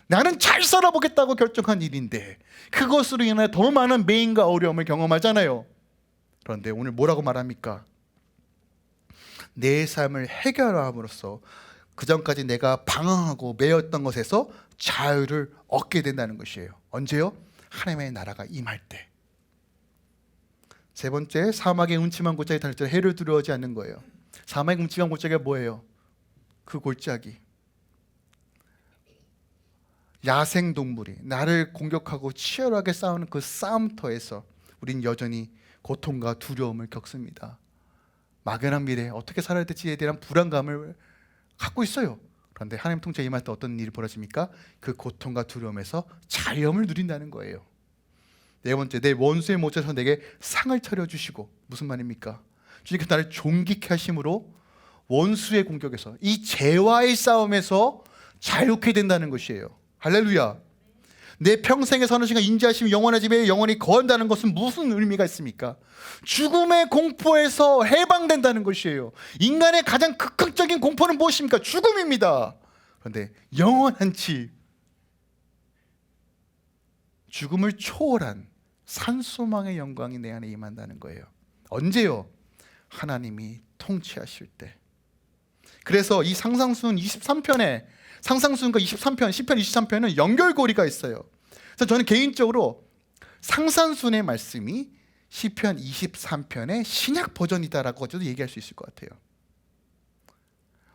나는 잘 살아보겠다고 결정한 일인데 그것으로 인해 더 많은 매임과 어려움을 경험하잖아요. 그런데 오늘 뭐라고 말합니까? 내 삶을 해결함으로써 그전까지 내가 방황하고 매였던 것에서 자유를 얻게 된다는 것이에요. 언제요? 하나님의 나라가 임할 때. 세 번째, 사막의 음침한 골짜기 다닐 때 해를 두려워하지 않는 거예요. 사막의 음침한 골짜기가 뭐예요? 그 골짜기, 야생동물이 나를 공격하고 치열하게 싸우는 그 싸움터에서 우린 여전히 고통과 두려움을 겪습니다. 막연한 미래에 어떻게 살아야 될지에 대한 불안감을 갖고 있어요. 그런데 하나님 통치에 임할 때 어떤 일이 벌어집니까? 그 고통과 두려움에서 자유함을 누린다는 거예요. 네 번째, 내 원수의 못에서 내게 상을 차려주시고, 무슨 말입니까? 주님께서 나를 존귀케 하심으로 원수의 공격에서, 이 죄와의 싸움에서 자유케 된다는 것이에요. 할렐루야. 내 평생에 사는 시간 인자하심이 영원한 집에 영원히 거한다는 것은 무슨 의미가 있습니까? 죽음의 공포에서 해방된다는 것이에요. 인간의 가장 극한적인 공포는 무엇입니까? 죽음입니다. 그런데 영원한 집, 죽음을 초월한 산소망의 영광이 내 안에 임한다는 거예요. 언제요? 하나님이 통치하실 때. 그래서 이 상상순 23편에 상상순과 23편, 시편 23편은 연결고리가 있어요. 그래서 저는 개인적으로 상상순의 말씀이 시편 23편의 신약 버전이다라고 저도 얘기할 수 있을 것 같아요.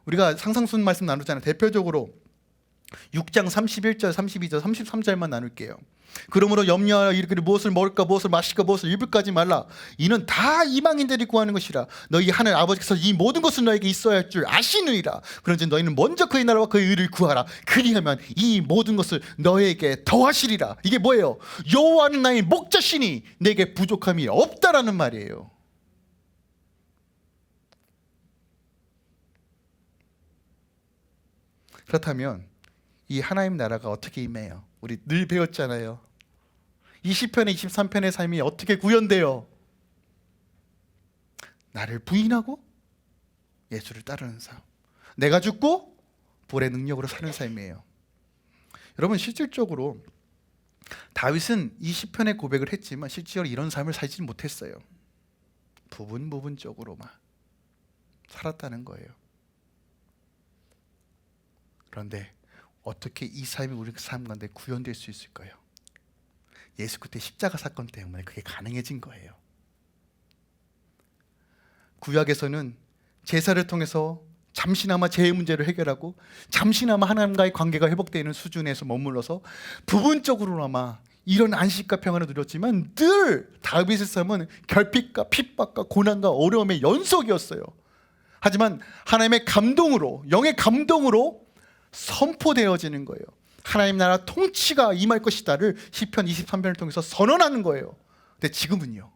우리가 상상순 말씀 나누잖아요. 대표적으로 6장 31절, 32절, 33절만 나눌게요. 그러므로 염려하여 이르기를 무엇을 먹을까 무엇을 마실까 무엇을 입을까 하지 말라. 이는 다 이방인들이 구하는 것이라. 너희 하늘 아버지께서 이 모든 것은 너에게 있어야 할 줄 아시느니라. 그런지 너희는 먼저 그의 나라와 그의 의를 구하라. 그리하면 이 모든 것을 너에게 더하시리라. 이게 뭐예요? 여호와는 나의 목자시니 내게 부족함이 없다라는 말이에요. 그렇다면 이 하나님 나라가 어떻게 임해요? 우리 늘 배웠잖아요. 이 시편의 23편의 삶이 어떻게 구현돼요? 나를 부인하고 예수를 따르는 삶, 내가 죽고 볼의 능력으로 사는 삶이에요. 여러분, 실질적으로 다윗은 이 시편의 고백을 했지만 실제로 이런 삶을 살지 못했어요. 부분적으로만 살았다는 거예요. 그런데 어떻게 이 삶이 우리 삶 가운데 구현될 수 있을까요? 예수 그때 십자가 사건 때문에 그게 가능해진 거예요. 구약에서는 제사를 통해서 잠시나마 죄의 문제를 해결하고 잠시나마 하나님과의 관계가 회복되는 수준에서 머물러서 부분적으로나마 이런 안식과 평안을 누렸지만 늘 다윗의 삶은 결핍과 핍박과 고난과 어려움의 연속이었어요. 하지만 하나님의 감동으로, 영의 감동으로 선포되어지는 거예요. 하나님 나라 통치가 임할 것이다를 시편 23편을 통해서 선언하는 거예요. 근데 지금은요,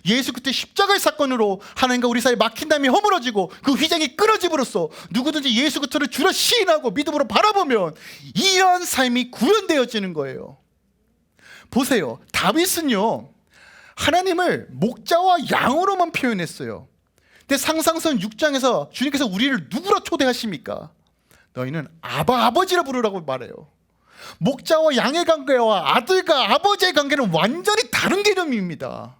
예수 그때 십자가의 사건으로 하나님과 우리 사이에 막힌담이 허물어지고 그 휘장이 끊어짐으로써 누구든지 예수 그리스도를 주로 시인하고 믿음으로 바라보면 이러한 삶이 구현되어지는 거예요. 보세요, 다윗은요 하나님을 목자와 양으로만 표현했어요. 근데 상상선 6장에서 주님께서 우리를 누구로 초대하십니까? 너희는 아버지라 부르라고 말해요. 목자와 양의 관계와 아들과 아버지의 관계는 완전히 다른 개념입니다.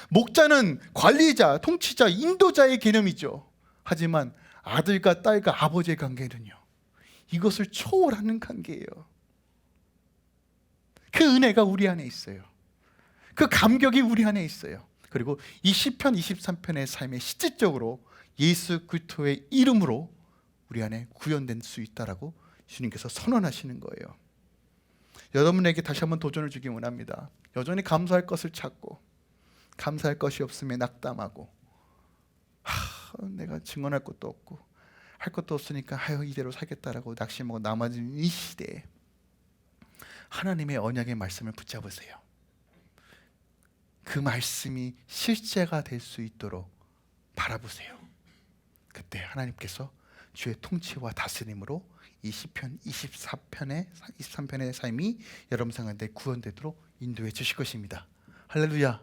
목자는 관리자, 통치자, 인도자의 개념이죠. 하지만 아들과 딸과 아버지의 관계는요, 이것을 초월하는 관계예요. 그 은혜가 우리 안에 있어요. 그 감격이 우리 안에 있어요. 그리고 이 시편 23편의 삶에 실질적으로 예수 그리스도의 이름으로 우리 안에 구현될 수 있다라고 주님께서 선언하시는 거예요. 여러분에게 다시 한번 도전을 주기 원합니다. 여전히 감사할 것을 찾고 감사할 것이 없음에 낙담하고 내가 증언할 것도 없고 할 것도 없으니까 이대로 살겠다라고 낙심하고 남아진 이 시대에 하나님의 언약의 말씀을 붙잡으세요. 그 말씀이 실제가 될 수 있도록 바라보세요. 그때 하나님께서 주의 통치와 다스림으로 이 시편 23편의 삶이 여러분 생활에 구원되도록 인도해 주실 것입니다. 할렐루야.